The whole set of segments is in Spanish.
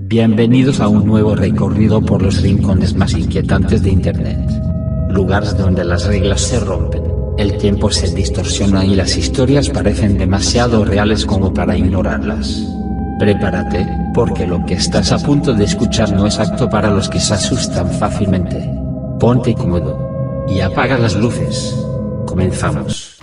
Bienvenidos a un nuevo recorrido por los rincones más inquietantes de Internet. Lugares donde las reglas se rompen, el tiempo se distorsiona y las historias parecen demasiado reales como para ignorarlas. Prepárate, porque lo que estás a punto de escuchar no es apto para los que se asustan fácilmente. Ponte cómodo y apaga las luces. Comenzamos.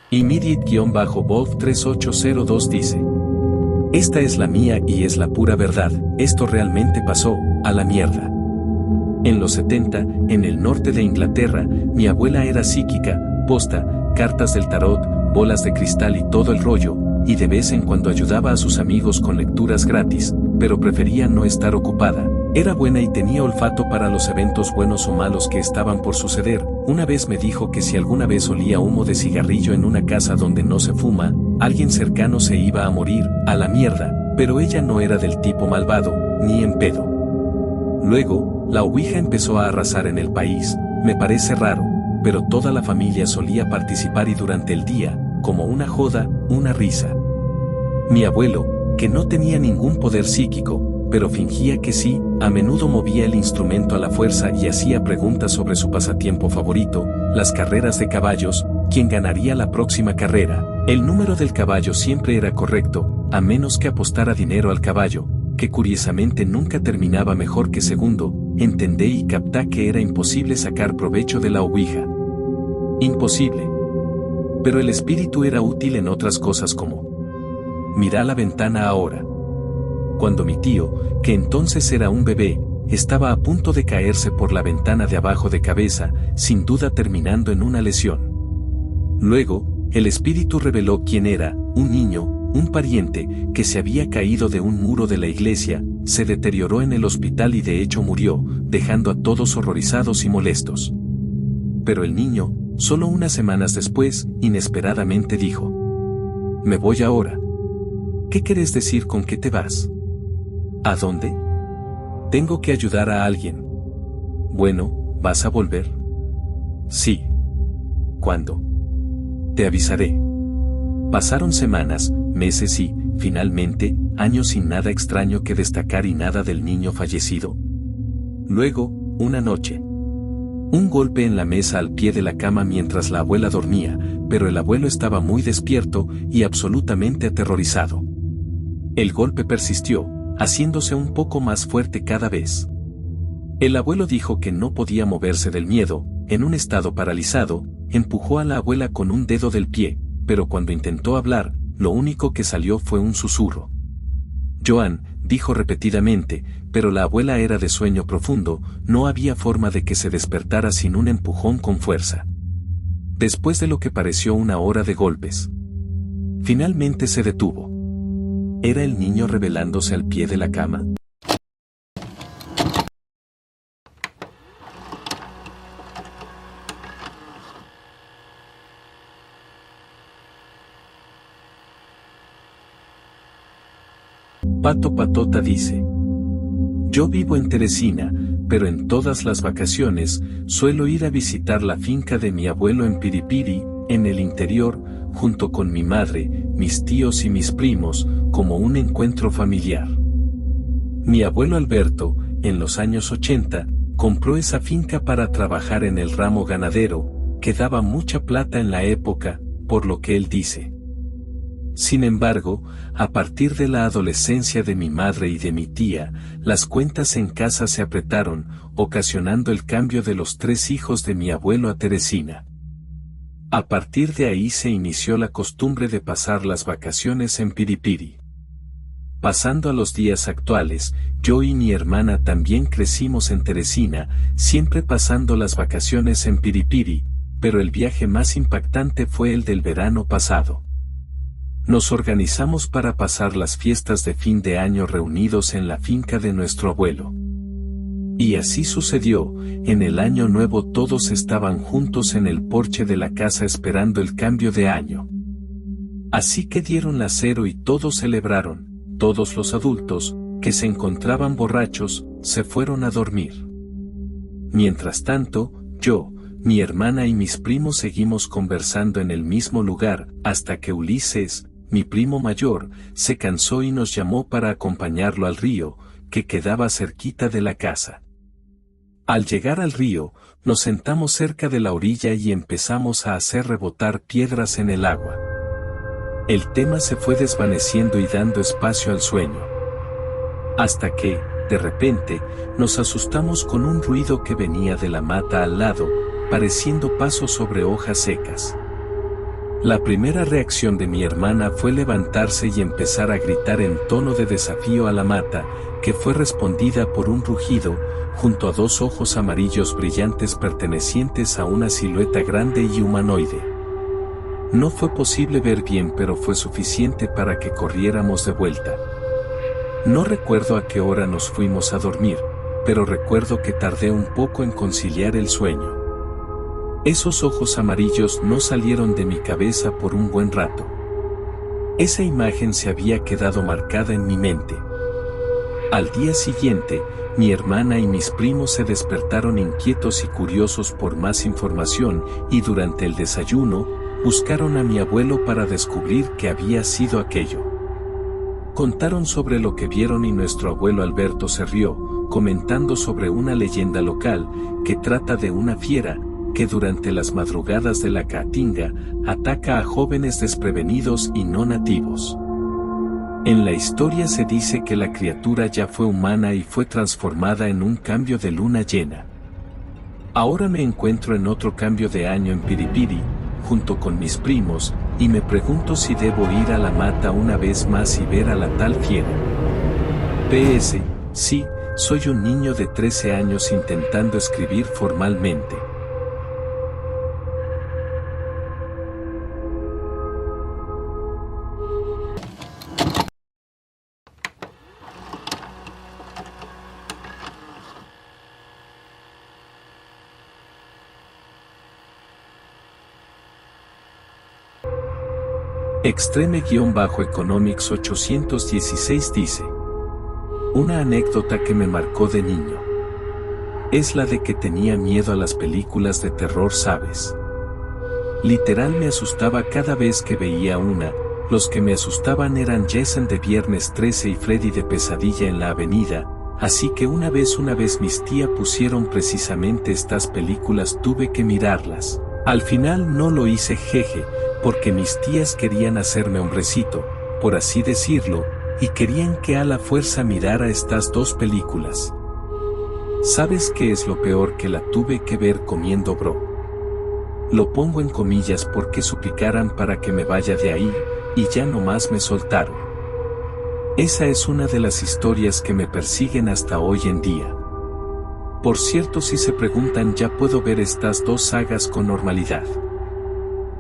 Immediate-Wolf3802 dice: esta es la mía y es la pura verdad, esto realmente pasó, a la mierda. En los 70, en el norte de Inglaterra, mi abuela era psíquica, posta, cartas del tarot, bolas de cristal y todo el rollo, y de vez en cuando ayudaba a sus amigos con lecturas gratis, pero prefería no estar ocupada. Era buena y tenía olfato para los eventos buenos o malos que estaban por suceder. Una vez me dijo que si alguna vez olía humo de cigarrillo en una casa donde no se fuma, alguien cercano se iba a morir, a la mierda, pero ella no era del tipo malvado, ni en pedo. Luego, la Ouija empezó a arrasar en el país. Me parece raro, pero toda la familia solía participar y durante el día, como una joda, una risa. Mi abuelo, que no tenía ningún poder psíquico, pero fingía que sí, a menudo movía el instrumento a la fuerza y hacía preguntas sobre su pasatiempo favorito, las carreras de caballos, quién ganaría la próxima carrera. El número del caballo siempre era correcto, a menos que apostara dinero al caballo, que curiosamente nunca terminaba mejor que segundo. Entendé y capté que era imposible sacar provecho de la Ouija. Imposible. Pero el espíritu era útil en otras cosas como: mira la ventana ahora. Cuando mi tío, que entonces era un bebé, estaba a punto de caerse por la ventana de abajo de cabeza, sin duda terminando en una lesión. Luego, el espíritu reveló quién era: un niño, un pariente, que se había caído de un muro de la iglesia, se deterioró en el hospital y de hecho murió, dejando a todos horrorizados y molestos. Pero el niño, solo unas semanas después, inesperadamente dijo: me voy ahora. ¿Qué querés decir con que te vas? ¿A dónde? Tengo que ayudar a alguien. Bueno, ¿vas a volver? Sí. ¿Cuándo? Te avisaré. Pasaron semanas, meses y, finalmente, años sin nada extraño que destacar y nada del niño fallecido. Luego, una noche. Un golpe en la mesa al pie de la cama mientras la abuela dormía, pero el abuelo estaba muy despierto y absolutamente aterrorizado. El golpe persistió, haciéndose un poco más fuerte cada vez. El abuelo dijo que no podía moverse del miedo. En un estado paralizado, empujó a la abuela con un dedo del pie, pero cuando intentó hablar, lo único que salió fue un susurro. Joan, dijo repetidamente, pero la abuela era de sueño profundo, no había forma de que se despertara sin un empujón con fuerza. Después de lo que pareció una hora de golpes, finalmente se detuvo. ¿Era el niño revelándose al pie de la cama? Pato Patota dice: yo vivo en Teresina, pero en todas las vacaciones, suelo ir a visitar la finca de mi abuelo en Piripiri, en el interior, junto con mi madre, mis tíos y mis primos, como un encuentro familiar. Mi abuelo Alberto, en los años 80, compró esa finca para trabajar en el ramo ganadero, que daba mucha plata en la época, por lo que él dice. Sin embargo, a partir de la adolescencia de mi madre y de mi tía, las cuentas en casa se apretaron, ocasionando el cambio de los 3 hijos de mi abuelo a Teresina. A partir de ahí se inició la costumbre de pasar las vacaciones en Piripiri. Pasando a los días actuales, yo y mi hermana también crecimos en Teresina, siempre pasando las vacaciones en Piripiri, pero el viaje más impactante fue el del verano pasado. Nos organizamos para pasar las fiestas de fin de año reunidos en la finca de nuestro abuelo. Y así sucedió. En el año nuevo todos estaban juntos en el porche de la casa esperando el cambio de año. Así que dieron la 0 y todos celebraron, todos los adultos, que se encontraban borrachos, se fueron a dormir. Mientras tanto, yo, mi hermana y mis primos seguimos conversando en el mismo lugar, hasta que Ulises, mi primo mayor, se cansó y nos llamó para acompañarlo al río, que quedaba cerquita de la casa. Al llegar al río, nos sentamos cerca de la orilla y empezamos a hacer rebotar piedras en el agua. El tema se fue desvaneciendo y dando espacio al sueño. Hasta que, de repente, nos asustamos con un ruido que venía de la mata al lado, pareciendo pasos sobre hojas secas. La primera reacción de mi hermana fue levantarse y empezar a gritar en tono de desafío a la mata, que fue respondida por un rugido, junto a dos ojos amarillos brillantes pertenecientes a una silueta grande y humanoide. No fue posible ver bien, pero fue suficiente para que corriéramos de vuelta. No recuerdo a qué hora nos fuimos a dormir, pero recuerdo que tardé un poco en conciliar el sueño. Esos ojos amarillos no salieron de mi cabeza por un buen rato. Esa imagen se había quedado marcada en mi mente. Al día siguiente, mi hermana y mis primos se despertaron inquietos y curiosos por más información, y durante el desayuno, buscaron a mi abuelo para descubrir qué había sido aquello. Contaron sobre lo que vieron y nuestro abuelo Alberto se rió, comentando sobre una leyenda local, que trata de una fiera, que durante las madrugadas de la Caatinga, ataca a jóvenes desprevenidos y no nativos. En la historia se dice que la criatura ya fue humana y fue transformada en un cambio de luna llena. Ahora me encuentro en otro cambio de año en Piripiri, junto con mis primos, y me pregunto si debo ir a la mata una vez más y ver a la tal fiera. PS, sí, soy un niño de 13 años intentando escribir formalmente. Extreme-Economics 816 dice: una anécdota que me marcó de niño. Es la de que tenía miedo a las películas de terror, ¿sabes? Literal me asustaba cada vez que veía una. Los que me asustaban eran Jason de Viernes 13 y Freddy de Pesadilla en la Avenida, así que una vez mis tías pusieron precisamente estas películas, tuve que mirarlas. Al final no lo hice, jeje, porque mis tías querían hacerme hombrecito, por así decirlo, y querían que a la fuerza mirara estas dos películas. ¿Sabes qué es lo peor? Que la tuve que ver comiendo, bro. Lo pongo en comillas porque suplicaran para que me vaya de ahí, y ya no más me soltaron. Esa es una de las historias que me persiguen hasta hoy en día. Por cierto, si se preguntan, ya puedo ver estas dos sagas con normalidad.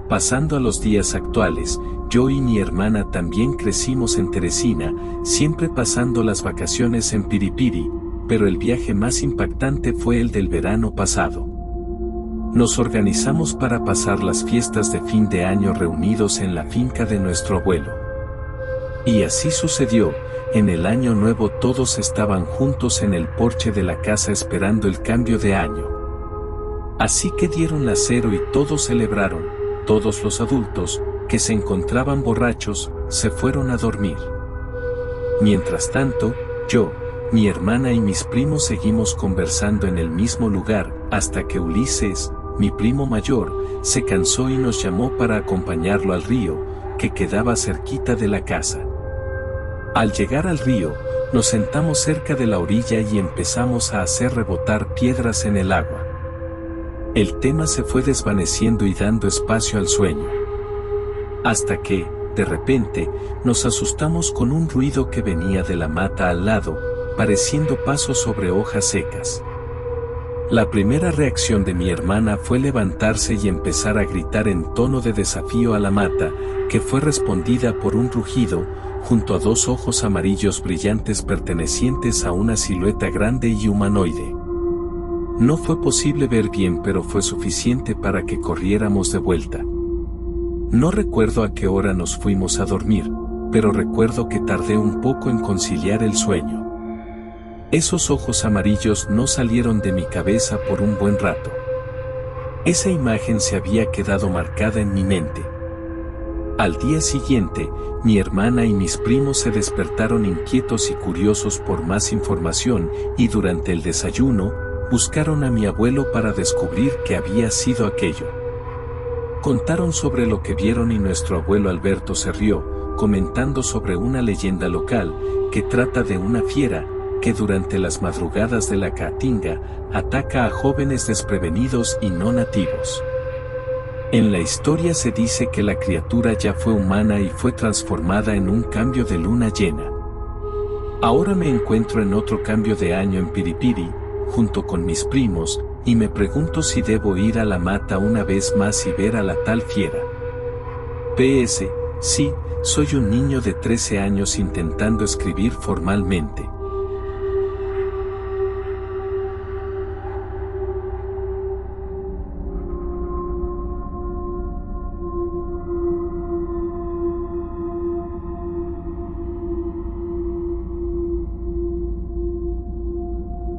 Pasando a los días actuales, yo y mi hermana también crecimos en Teresina, siempre pasando las vacaciones en Piripiri, pero el viaje más impactante fue el del verano pasado. Nos organizamos para pasar las fiestas de fin de año reunidos en la finca de nuestro abuelo. Y así sucedió. En el año nuevo todos estaban juntos en el porche de la casa esperando el cambio de año. Así que dieron las 0 y todos celebraron. Todos los adultos, que se encontraban borrachos, se fueron a dormir. Mientras tanto, yo, mi hermana y mis primos seguimos conversando en el mismo lugar, hasta que Ulises, mi primo mayor, se cansó y nos llamó para acompañarlo al río, que quedaba cerquita de la casa. Al llegar al río, nos sentamos cerca de la orilla y empezamos a hacer rebotar piedras en el agua. El tema se fue desvaneciendo y dando espacio al sueño. Hasta que, de repente, nos asustamos con un ruido que venía de la mata al lado, pareciendo pasos sobre hojas secas. La primera reacción de mi hermana fue levantarse y empezar a gritar en tono de desafío a la mata, que fue respondida por un rugido, junto a dos ojos amarillos brillantes pertenecientes a una silueta grande y humanoide. No fue posible ver bien, pero fue suficiente para que corriéramos de vuelta. No recuerdo a qué hora nos fuimos a dormir, pero recuerdo que tardé un poco en conciliar el sueño. Esos ojos amarillos no salieron de mi cabeza por un buen rato. Esa imagen se había quedado marcada en mi mente. Al día siguiente, mi hermana y mis primos se despertaron inquietos y curiosos por más información y durante el desayuno, buscaron a mi abuelo para descubrir qué había sido aquello. Contaron sobre lo que vieron y nuestro abuelo Alberto se rió, comentando sobre una leyenda local que trata de una fiera que durante las madrugadas de la Caatinga ataca a jóvenes desprevenidos y no nativos. En la historia se dice que la criatura ya fue humana y fue transformada en un cambio de luna llena. Ahora me encuentro en otro cambio de año en Piripiri, junto con mis primos, y me pregunto si debo ir a la mata una vez más y ver a la tal fiera. PS, sí, soy un niño de 13 años intentando escribir formalmente.